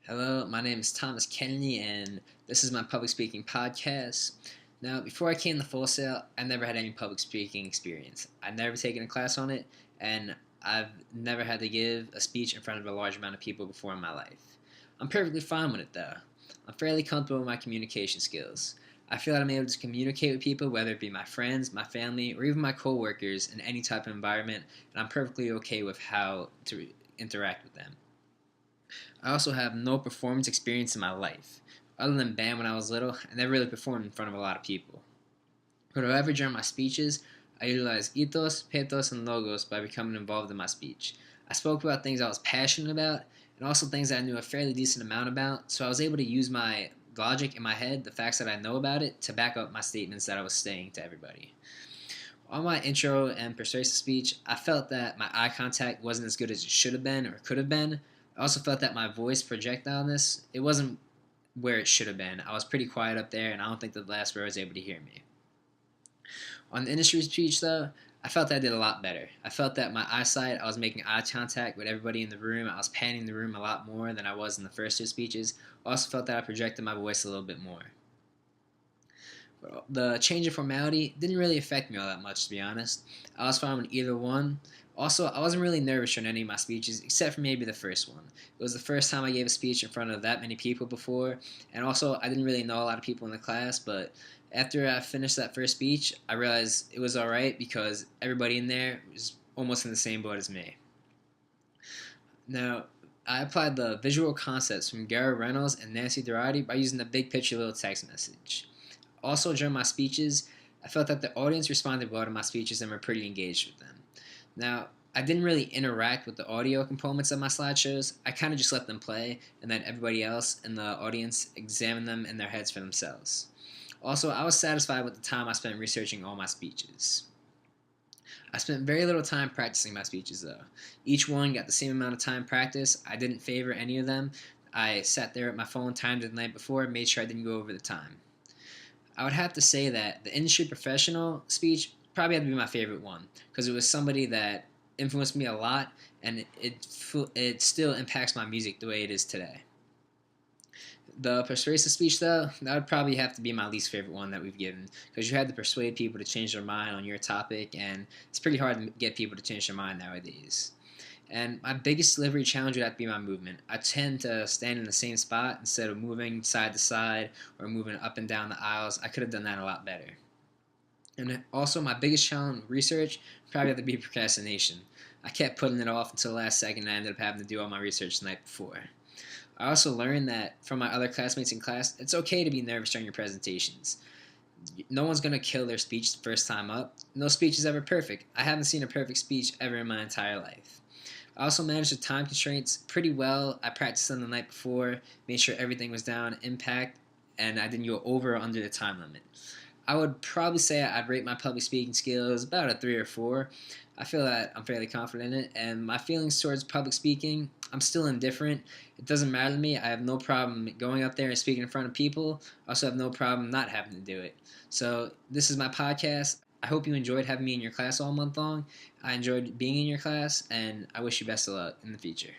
Hello, my name is Thomas Kennedy, and this is my public speaking podcast. Now, before I came to Full Sail, I never had any public speaking experience. I'd never taken a class on it, and I've never had to give a speech in front of a large amount of people before in my life. I'm perfectly fine with it, though. I'm fairly comfortable with my communication skills. I feel that I'm able to communicate with people, whether it be my friends, my family, or even my coworkers in any type of environment, and I'm perfectly okay with how to interact with them. I also have no performance experience in my life. Other than band when I was little, I never really performed in front of a lot of people. But however, during my speeches, I utilized ethos, pathos, and logos by becoming involved in my speech. I spoke about things I was passionate about and also things that I knew a fairly decent amount about, so I was able to use my logic in my head, the facts that I know about it, to back up my statements that I was saying to everybody. On my intro and persuasive speech, I felt that my eye contact wasn't as good as it should have been or could have been. I also felt that my voice projectileness, it wasn't where it should have been. I was pretty quiet up there, and I don't think the last row was able to hear me. On the industry speech, though, I felt that I did a lot better. I felt that my eyesight, I was making eye contact with everybody in the room. I was panning the room a lot more than I was in the first two speeches. I also felt that I projected my voice a little bit more. The change of formality didn't really affect me all that much, to be honest. I was fine with either one. Also, I wasn't really nervous during any of my speeches, except for maybe the first one. It was the first time I gave a speech in front of that many people before, and also I didn't really know a lot of people in the class, but after I finished that first speech, I realized it was alright because everybody in there was almost in the same boat as me. Now, I applied the visual concepts from Gary Reynolds and Nancy Durati by using the big picture little text message. Also, during my speeches, I felt that the audience responded well to my speeches and were pretty engaged with them. Now, I didn't really interact with the audio components of my slideshows. I kind of just let them play and let everybody else in the audience examine them in their heads for themselves. Also, I was satisfied with the time I spent researching all my speeches. I spent very little time practicing my speeches, though. Each one got the same amount of time practice. I didn't favor any of them. I sat there at my phone, timed it the night before, and made sure I didn't go over the time. I would have to say that the industry professional speech probably had to be my favorite one because it was somebody that influenced me a lot, and it still impacts my music the way it is today. The persuasive speech, though, that would probably have to be my least favorite one that we've given because you had to persuade people to change their mind on your topic, and it's pretty hard to get people to change their mind nowadays. And my biggest delivery challenge would have to be my movement. I tend to stand in the same spot instead of moving side to side or moving up and down the aisles. I could have done that a lot better. And also, my biggest challenge with research probably have to be procrastination. I kept putting it off until the last second, and I ended up having to do all my research the night before. I also learned that from my other classmates in class, it's okay to be nervous during your presentations. No one's going to kill their speech the first time up. No speech is ever perfect. I haven't seen a perfect speech ever in my entire life. I also managed the time constraints pretty well. I practiced them the night before, made sure everything was down, impact, and I didn't go over or under the time limit. I would probably say I'd rate my public speaking skills about a 3 or 4. I feel that I'm fairly confident in it, and my feelings towards public speaking, I'm still indifferent. It doesn't matter to me. I have no problem going up there and speaking in front of people. I also have no problem not having to do it. So, this is my podcast. I hope you enjoyed having me in your class all month long. I enjoyed being in your class, and I wish you best of luck in the future.